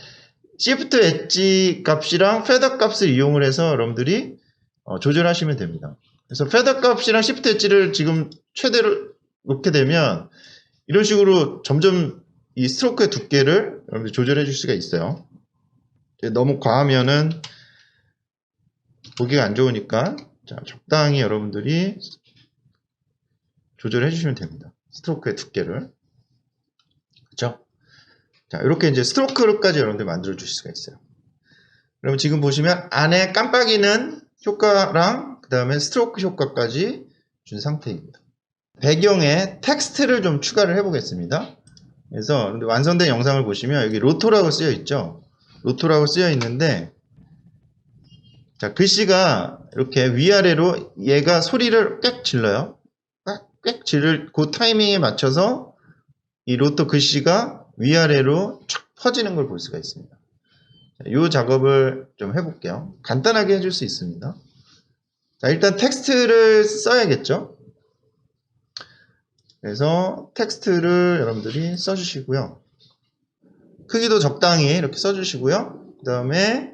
A: Shift 엣지 값이랑 feather 값을 이용을 해서 여러분들이 조절하시면 됩니다. 그래서 feather 값이랑 Shift 엣지를 지금 최대로 놓게 되면 이런 식으로 점점 이 스트로크의 두께를 여러분들이 조절해 줄 수가 있어요. 너무 과하면은 보기가 안 좋으니까 자, 적당히 여러분들이 조절해 주시면 됩니다. 스트로크의 두께를. 그렇죠? 자, 이렇게 이제 스트로크까지 여러분들 만들어 주실 수가 있어요. 그럼 지금 보시면 안에 깜빡이는 효과랑 그 다음에 스트로크 효과까지 준 상태입니다. 배경에 텍스트를 좀 추가를 해 보겠습니다. 그래서 완성된 영상을 보시면 여기 로토라고 쓰여 있죠. 로토라고 쓰여 있는데 자, 글씨가 이렇게 위아래로 얘가 소리를 꽥 질러요. 꽥 지를 그 타이밍에 맞춰서 이 로또 글씨가 위아래로 쫙 퍼지는 걸 볼 수가 있습니다. 이 작업을 좀 해볼게요. 간단하게 해줄 수 있습니다. 자, 일단 텍스트를 써야겠죠. 그래서 텍스트를 여러분들이 써주시고요. 크기도 적당히 이렇게 써주시고요. 그 다음에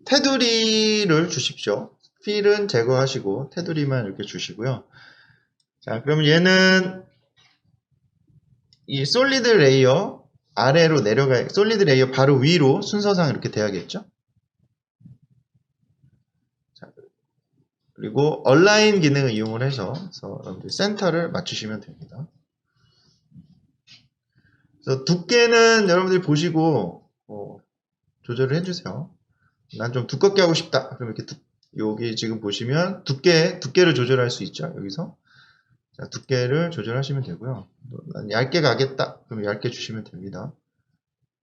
A: 테두리를 주십시오. 필은 제거하시고 테두리만 이렇게 주시고요. 자, 그러면 얘는 이 솔리드 레이어 아래로 내려가, 솔리드 레이어 바로 위로 순서상 이렇게 돼야겠죠. 자, 그리고 얼라인 기능을 이용을 해서 여러분들 센터를 맞추시면 됩니다. 그래서 두께는 여러분들이 보시고 조절을 해주세요. 난 좀 두껍게 하고 싶다. 그럼 이렇게 여기 지금 보시면 두께를 조절할 수 있죠. 여기서 자, 두께를 조절하시면 되고요. 난 얇게 가겠다. 그럼 얇게 주시면 됩니다.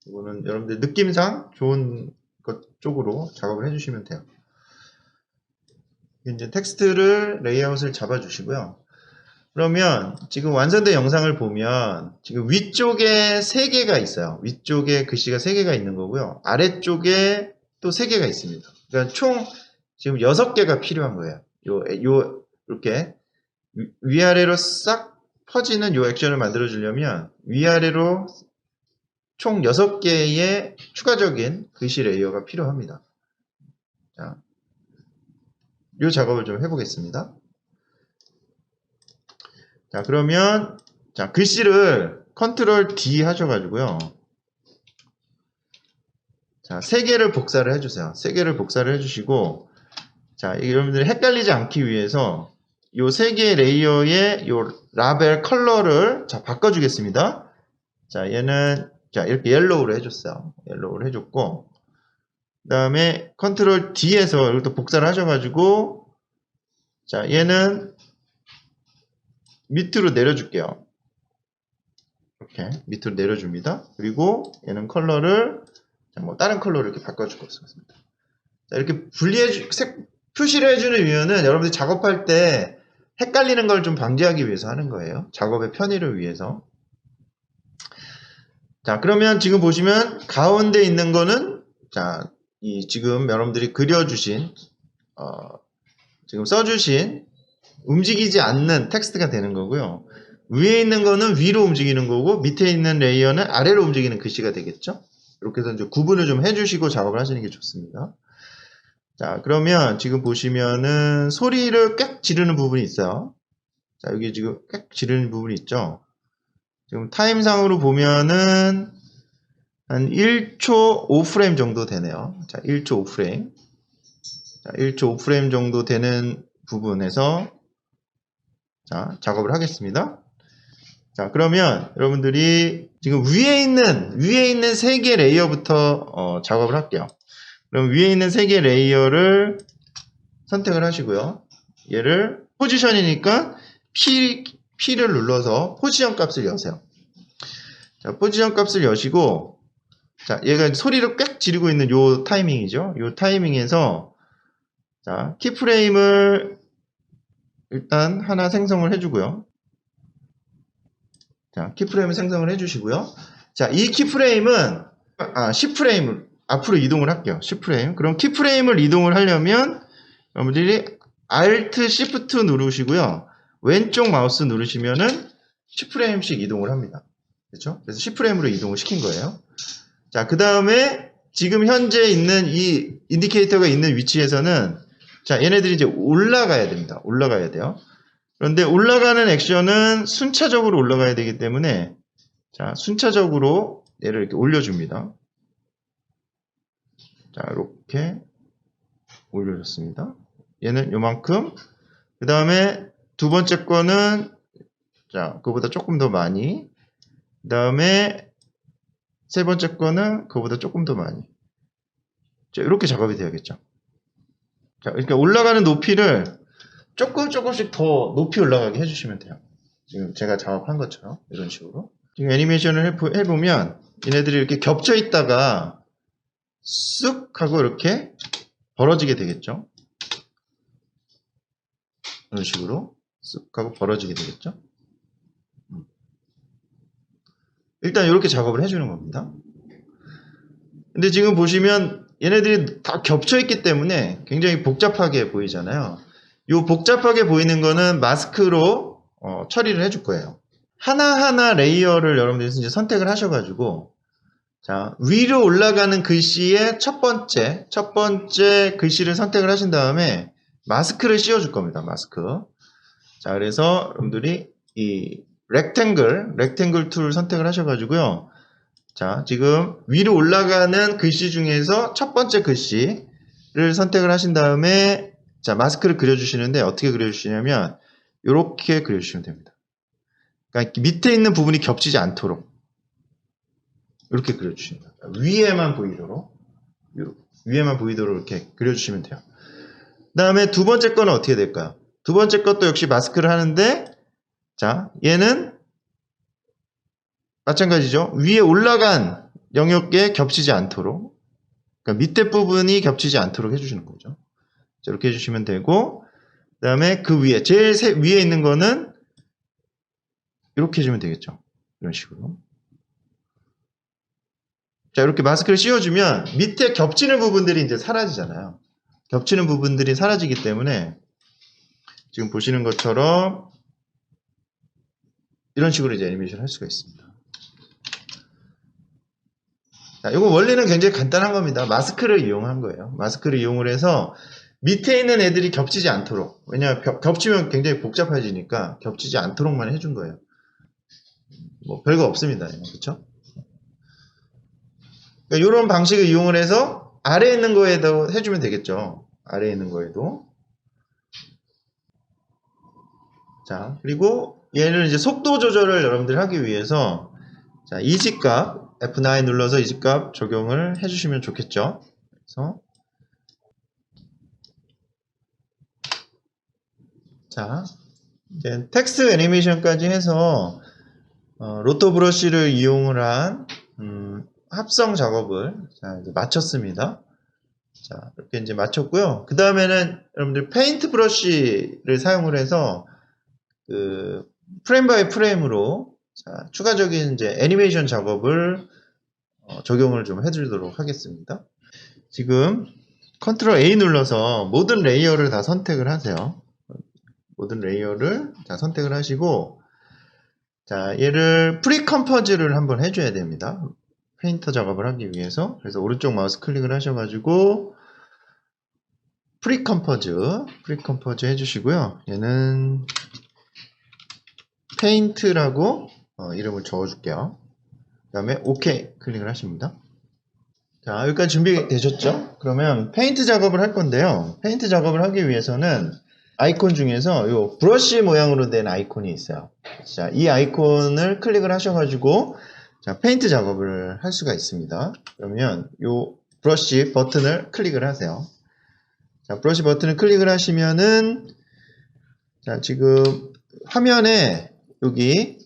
A: 이거는 여러분들 느낌상 좋은 것 쪽으로 작업을 해주시면 돼요. 이제 텍스트를 레이아웃을 잡아주시고요. 그러면 지금 완성된 영상을 보면 지금 위쪽에 3개가 있어요. 위쪽에 글씨가 3개가 있는 거고요. 아래쪽에 또 3개가 있습니다. 그러니까 총 지금 6개가 필요한 거예요. 이렇게 위아래로 싹 퍼지는 요 액션을 만들어 주려면 위아래로 총 6개의 추가적인 글씨 레이어가 필요합니다. 자, 이 작업을 좀 해보겠습니다. 자, 그러면 자, 글씨를 컨트롤 D 하셔가지고요. 자, 3개를 복사를 해주세요. 3개를 복사를 해주시고, 자, 여러분들이 헷갈리지 않기 위해서 요 3개의 레이어의 요 라벨 컬러를 자, 바꿔주겠습니다. 자, 얘는 자, 이렇게 옐로우로 해줬어요. 옐로우로 해줬고, 그 다음에 컨트롤 D에서 이것도 복사를 하셔가지고, 자, 얘는 밑으로 내려줄게요. 이렇게 밑으로 내려줍니다. 그리고 얘는 컬러를 자, 뭐 다른 컬러로 이렇게 바꿔줄 거 있습니다. 자, 이렇게 표시를 해주는 이유는 여러분들이 작업할 때 헷갈리는 걸 좀 방지하기 위해서 하는 거예요. 작업의 편의를 위해서. 자, 그러면 지금 보시면 가운데 있는 거는 자, 이 지금 여러분들이 그려주신 지금 써주신 움직이지 않는 텍스트가 되는 거고요. 위에 있는 거는 위로 움직이는 거고 밑에 있는 레이어는 아래로 움직이는 글씨가 되겠죠. 이렇게 해서 이제 구분을 좀 해주시고 작업을 하시는 게 좋습니다. 자, 그러면 지금 보시면은 소리를 꽥 지르는 부분이 있어요. 자, 여기 지금 꽥 지르는 부분이 있죠. 지금 타임상으로 보면은 한 1초 5프레임 정도 되네요. 자, 1초 5프레임. 자, 1초 5프레임 정도 되는 부분에서 자, 작업을 하겠습니다. 자, 그러면 여러분들이 지금 위에 있는 3개 레이어부터 작업을 할게요. 그럼 위에 있는 3개 레이어를 선택을 하시고요. 얘를 포지션이니까 P를 눌러서 포지션 값을 여세요. 자, 포지션 값을 여시고, 자, 얘가 소리를 꽥 지르고 있는 요 타이밍이죠. 요 타이밍에서, 자, 키프레임을 일단 하나 생성을 해주고요. 자, 키프레임을 생성을 해주시고요. 자, 이 키프레임은, 10프레임을 앞으로 이동을 할게요. 10프레임. 그럼 키프레임을 이동을 하려면, 여러분들이 Alt Shift 누르시고요. 왼쪽 마우스 누르시면은 10프레임씩 이동을 합니다. 그렇죠? 그래서 10프레임으로 이동을 시킨 거예요. 자, 그 다음에 지금 현재 있는 이 인디케이터가 있는 위치에서는 자, 얘네들이 이제 올라가야 됩니다. 올라가야 돼요. 그런데 올라가는 액션은 순차적으로 올라가야 되기 때문에 자, 순차적으로 얘를 이렇게 올려줍니다. 자, 이렇게 올려줬습니다. 얘는 요만큼. 그 다음에 두 번째 거는 자, 그거보다 조금 더 많이. 그 다음에 세 번째 거는 그거보다 조금 더 많이. 자, 이렇게 작업이 돼야겠죠. 자, 그러니까 올라가는 높이를 조금씩 더 높이 올라가게 해주시면 돼요. 지금 제가 작업한 것처럼 이런 식으로. 지금 애니메이션을 해보면 얘네들이 이렇게 겹쳐 있다가 쑥 하고 이렇게 벌어지게 되겠죠. 이런 식으로 쑥 하고 벌어지게 되겠죠. 일단 이렇게 작업을 해주는 겁니다. 근데 지금 보시면 얘네들이 다 겹쳐 있기 때문에 굉장히 복잡하게 보이잖아요. 이 복잡하게 보이는 거는 마스크로 처리를 해줄 거예요. 하나하나 레이어를 여러분들이 이제 선택을 하셔가지고 자, 위로 올라가는 글씨의 첫 번째 글씨를 선택을 하신 다음에 마스크를 씌워줄 겁니다. 마스크. 자, 그래서 여러분들이 이 렉탱글 툴 선택을 하셔가지고요. 자, 지금 위로 올라가는 글씨 중에서 첫 번째 글씨를 선택을 하신 다음에 자, 마스크를 그려주시는데 어떻게 그려주시냐면 이렇게 그려주시면 됩니다. 그러니까 밑에 있는 부분이 겹치지 않도록 이렇게 그려주시면 돼요. 위에만 보이도록 이렇게 그려주시면 돼요. 그 다음에 두 번째 거는 어떻게 될까요? 두 번째 것도 역시 마스크를 하는데 자, 얘는 마찬가지죠. 위에 올라간 영역에 겹치지 않도록 그러니까 밑에 부분이 겹치지 않도록 해주시는 거죠. 자, 이렇게 해주시면 되고 그 다음에 그 위에 제일 위에 있는 거는 이렇게 해주면 되겠죠. 이런 식으로. 자, 이렇게 마스크를 씌워주면 밑에 겹치는 부분들이 이제 사라지잖아요. 겹치는 부분들이 사라지기 때문에 지금 보시는 것처럼 이런 식으로 이제 애니메이션을 할 수가 있습니다. 자, 이거 원리는 굉장히 간단한 겁니다. 마스크를 이용한 거예요. 마스크를 이용을 해서 밑에 있는 애들이 겹치지 않도록 왜냐하면 겹치면 굉장히 복잡해지니까 겹치지 않도록만 해준 거예요. 뭐 별거 없습니다. 그렇죠? 그러니까 이런 방식을 이용을 해서 아래에 있는 거에도 해주면 되겠죠. 아래에 있는 거에도. 자, 그리고 얘를 이제 속도 조절을 여러분들이 하기 위해서 자, 이직값 F9 눌러서 이직값 적용을 해주시면 좋겠죠. 그래서 자, 이제 텍스트 애니메이션까지 해서 로또 브러쉬를 이용을 한 합성 작업을 자, 이제 마쳤습니다. 자, 이렇게 이제 마쳤고요. 그 다음에는 여러분들 페인트 브러쉬를 사용을 해서 그 프레임 바이 프레임으로 자, 추가적인 이제 애니메이션 작업을 적용을 좀 해드리도록 하겠습니다. 지금 컨트롤 A 눌러서 모든 레이어를 다 선택을 하세요. 모든 레이어를 자, 선택을 하시고 자, 얘를 프리 컴포즈를 한번 해줘야 됩니다. 페인터 작업을 하기 위해서. 그래서 오른쪽 마우스 클릭을 하셔가지고 프리 컴포즈 해주시고요. 얘는 페인트라고 이름을 적어줄게요. 그 다음에 OK 클릭을 하십니다. 자, 여기까지 준비되셨죠? 그러면 페인트 작업을 할 건데요. 페인트 작업을 하기 위해서는 아이콘 중에서 이 브러쉬 모양으로 된 아이콘이 있어요. 자, 이 아이콘을 클릭을 하셔가지고 자, 페인트 작업을 할 수가 있습니다. 그러면 이 브러쉬 버튼을 클릭을 하세요. 자, 브러쉬 버튼을 클릭을 하시면은 자, 지금 화면에 여기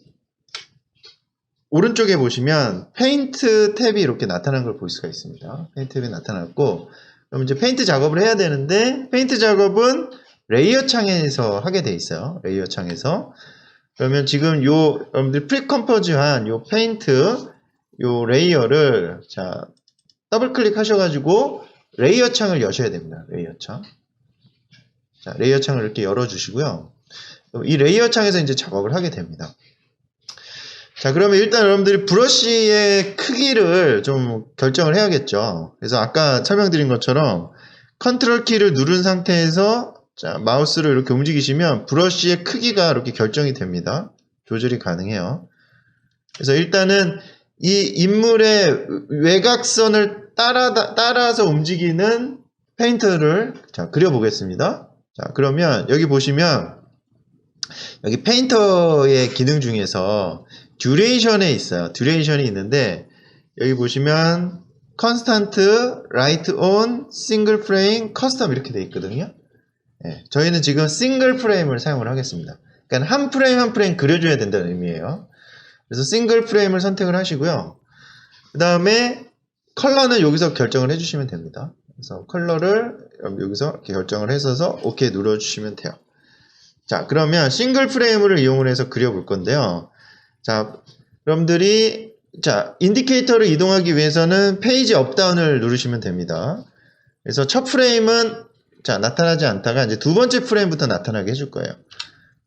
A: 오른쪽에 보시면 페인트 탭이 이렇게 나타난 걸 볼 수가 있습니다. 페인트 탭이 나타났고 그럼 이제 페인트 작업을 해야 되는데 페인트 작업은 레이어 창에서 하게 돼 있어요. 레이어 창에서. 그러면 지금 요 여러분들 프리컴포즈한 요 페인트 요 레이어를 자 더블 클릭하셔가지고 레이어 창을 여셔야 됩니다. 레이어 창. 자 레이어 창을 이렇게 열어주시고요. 이 레이어 창에서 이제 작업을 하게 됩니다. 자, 그러면 일단 여러분들이 브러쉬의 크기를 좀 결정을 해야겠죠. 그래서 아까 설명드린 것처럼 컨트롤 키를 누른 상태에서 자, 마우스를 이렇게 움직이시면 브러쉬의 크기가 이렇게 결정이 됩니다. 조절이 가능해요. 그래서 일단은 이 인물의 외곽선을 따라서 움직이는 페인터를 자, 그려보겠습니다. 자, 그러면 여기 보시면 여기 페인터의 기능 중에서 듀레이션에 있어요. 듀레이션이 있는데 여기 보시면 컨스탄트, 라이트 온, 싱글 프레임, 커스텀 이렇게 돼 있거든요. 네, 저희는 지금 싱글 프레임을 사용을 하겠습니다. 그러니까 한 프레임 한 프레임 그려줘야 된다는 의미예요. 그래서 싱글 프레임을 선택을 하시고요. 그 다음에 컬러는 여기서 결정을 해주시면 됩니다. 그래서 컬러를 여기서 이렇게 결정을 해서 OK 눌러주시면 돼요. 자, 그러면 싱글 프레임을 이용을 해서 그려볼 건데요. 자, 여러분들이 자, 인디케이터를 이동하기 위해서는 페이지 업다운을 누르시면 됩니다. 그래서 첫 프레임은 자, 나타나지 않다가 이제 두 번째 프레임부터 나타나게 해줄 거예요.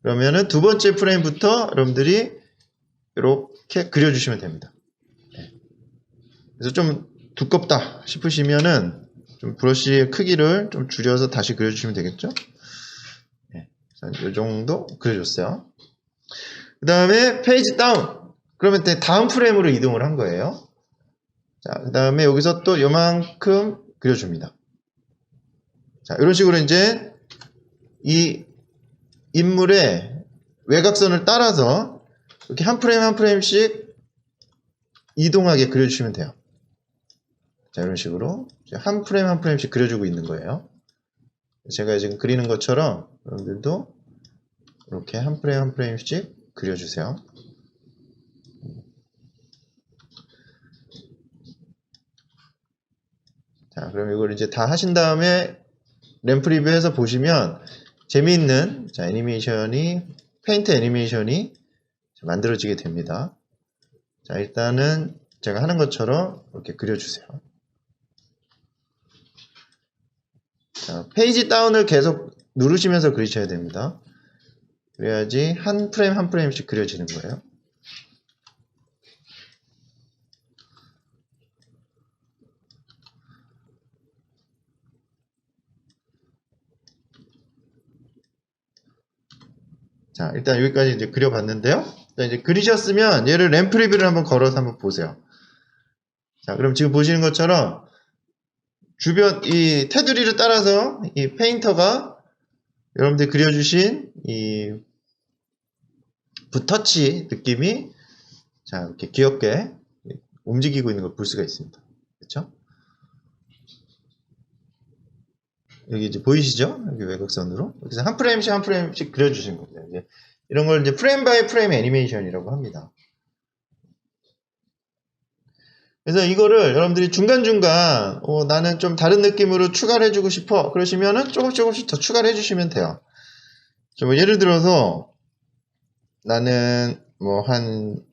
A: 그러면은 두 번째 프레임부터 여러분들이 이렇게 그려주시면 됩니다. 그래서 좀 두껍다 싶으시면은 좀 브러쉬의 크기를 좀 줄여서 다시 그려주시면 되겠죠? 이 정도 그려줬어요. 그 다음에 페이지 다운. 그러면 다음 프레임으로 이동을 한 거예요. 자, 그 다음에 여기서 또 요만큼 그려줍니다. 자, 이런 식으로 이제 이 인물의 외곽선을 따라서 이렇게 한 프레임 한 프레임씩 이동하게 그려주시면 돼요. 자, 이런 식으로 한 프레임 한 프레임씩 그려주고 있는 거예요. 제가 지금 그리는 것처럼 여러분들도 이렇게 한 프레임 한 프레임씩 그려주세요. 자, 그럼 이걸 이제 다 하신 다음에 램프 리뷰해서 보시면 재미있는 자, 애니메이션이 페인트 애니메이션이 만들어지게 됩니다. 자, 일단은 제가 하는 것처럼 이렇게 그려주세요. 자, 페이지 다운을 계속 누르시면서 그리셔야 됩니다. 그래야지 한 프레임 한 프레임씩 그려지는 거예요. 자, 일단 여기까지 이제 그려봤는데요. 자, 이제 그리셨으면 얘를 램 프리뷰를 한번 걸어서 한번 보세요. 자, 그럼 지금 보시는 것처럼 주변 이 테두리를 따라서 이 페인터가 여러분들이 그려주신 이 붓터치 느낌이 자, 이렇게 귀엽게 움직이고 있는 걸 볼 수가 있습니다. 그렇죠? 여기 이제 보이시죠? 여기 외곽선으로. 그래서 한 프레임씩 한 프레임씩 그려주시는 겁니다. 이제 이런 걸 이제 프레임 바이 프레임 애니메이션이라고 합니다. 그래서 이거를 여러분들이 중간중간 나는 좀 다른 느낌으로 추가를 해주고 싶어 그러시면은 조금씩 더 추가를 해주시면 돼요. 뭐 예를 들어서 나는 뭐 한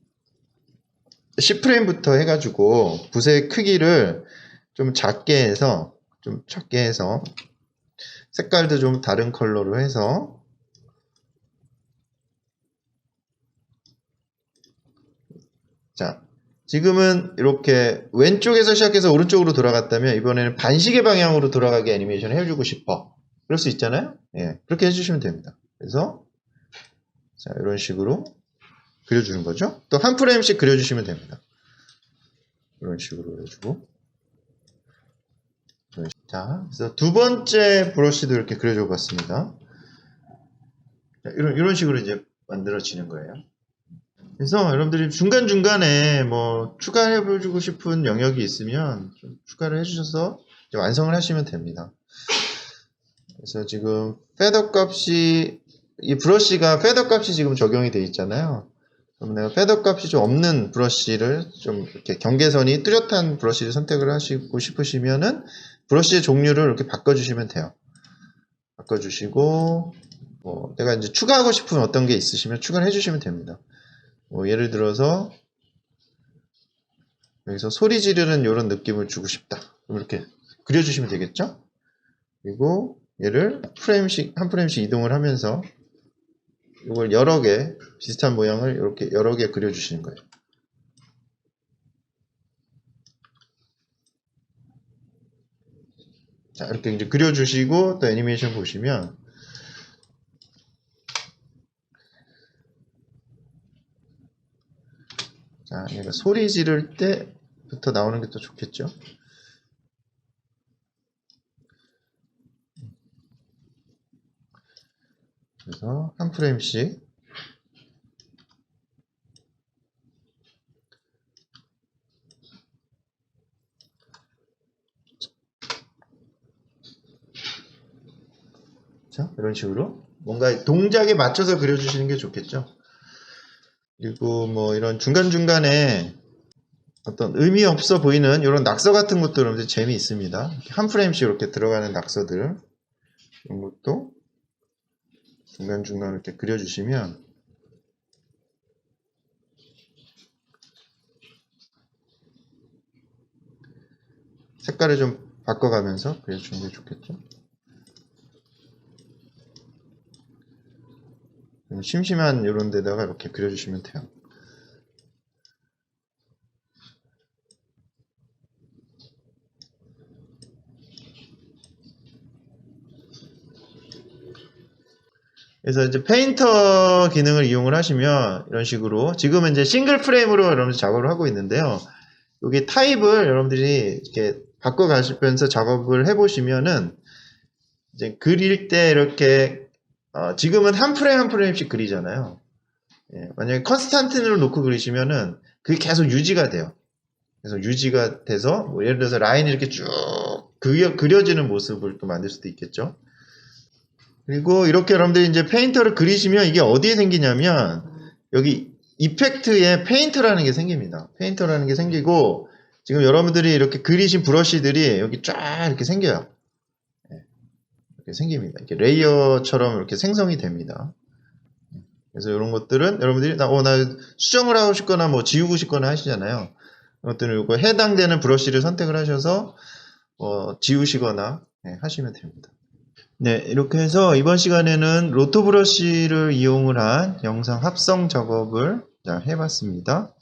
A: 10프레임부터 해가지고 붓의 크기를 좀 작게 해서 색깔도 좀 다른 컬러로 해서 자, 지금은 이렇게 왼쪽에서 시작해서 오른쪽으로 돌아갔다면 이번에는 반시계 방향으로 돌아가게 애니메이션을 해주고 싶어. 그럴 수 있잖아요. 예, 그렇게 해주시면 됩니다. 그래서 자, 이런 식으로 그려주는 거죠. 또 한 프레임씩 그려주시면 됩니다. 이런 식으로 그려주고 자, 그래서 두 번째 브러쉬도 이렇게 그려줘 봤습니다. 자, 이런 식으로 이제 만들어지는 거예요. 그래서 여러분들이 중간중간에 뭐 추가해주고 싶은 영역이 있으면 좀 추가를 해주셔서 완성을 하시면 됩니다. 그래서 지금 패더 값이 이 브러쉬가 패더 값이 지금 적용이 되어 있잖아요. 그럼 내가 패더 값이 좀 없는 브러쉬를 좀 이렇게 경계선이 뚜렷한 브러쉬를 선택을 하시고 싶으시면은 브러쉬의 종류를 이렇게 바꿔주시면 돼요. 바꿔주시고 뭐 내가 이제 추가하고 싶은 어떤 게 있으시면 추가를 해주시면 됩니다. 뭐 예를 들어서 여기서 소리 지르는 이런 느낌을 주고 싶다. 그럼 이렇게 그려주시면 되겠죠? 그리고 얘를 한 프레임씩 이동을 하면서 이걸 여러 개 비슷한 모양을 이렇게 여러 개 그려주시는 거예요. 자, 이렇게 이제 그려주시고 또 애니메이션 보시면 자, 얘가 소리 지를 때부터 나오는 게 또 좋겠죠? 그래서 한 프레임씩 자, 이런 식으로 뭔가 동작에 맞춰서 그려주시는 게 좋겠죠? 그리고 뭐 이런 중간중간에 어떤 의미 없어 보이는 이런 낙서 같은 것도 여러분들 재미있습니다. 한 프레임씩 이렇게 들어가는 낙서들 이런 것도 중간중간 이렇게 그려주시면 색깔을 좀 바꿔가면서 그려주는 게 좋겠죠. 심심한 이런 데다가 이렇게 그려주시면 돼요. 그래서 이제 페인터 기능을 이용을 하시면 이런 식으로 지금은 이제 싱글 프레임으로 여러분들 작업을 하고 있는데요. 여기 타입을 여러분들이 이렇게 바꿔가시면서 작업을 해보시면은 이제 그릴 때 이렇게 지금은 한 프레임 한 프레임씩 그리잖아요. 예, 만약에 컨스탄트를 놓고 그리시면은 그게 계속 유지가 돼요. 그래서 유지가 돼서 뭐 예를 들어서 라인이 이렇게 쭉 그려지는 모습을 또 만들 수도 있겠죠. 그리고 이렇게 여러분들이 이제 페인터를 그리시면 이게 어디에 생기냐면 여기 이펙트에 페인터라는 게 생깁니다. 페인터라는 게 생기고 지금 여러분들이 이렇게 그리신 브러쉬들이 여기 쫙 이렇게 생겨요. 이렇게 생깁니다. 이렇게 레이어처럼 이렇게 생성이 됩니다. 그래서 이런 것들은 여러분들이 나 수정을 하고 싶거나 뭐 지우고 싶거나 하시잖아요. 이것들은 이거 해당되는 브러쉬를 선택을 하셔서 지우시거나 하시면 됩니다. 네, 이렇게 해서 이번 시간에는 로토 브러쉬를 이용을 한 영상 합성 작업을 해봤습니다.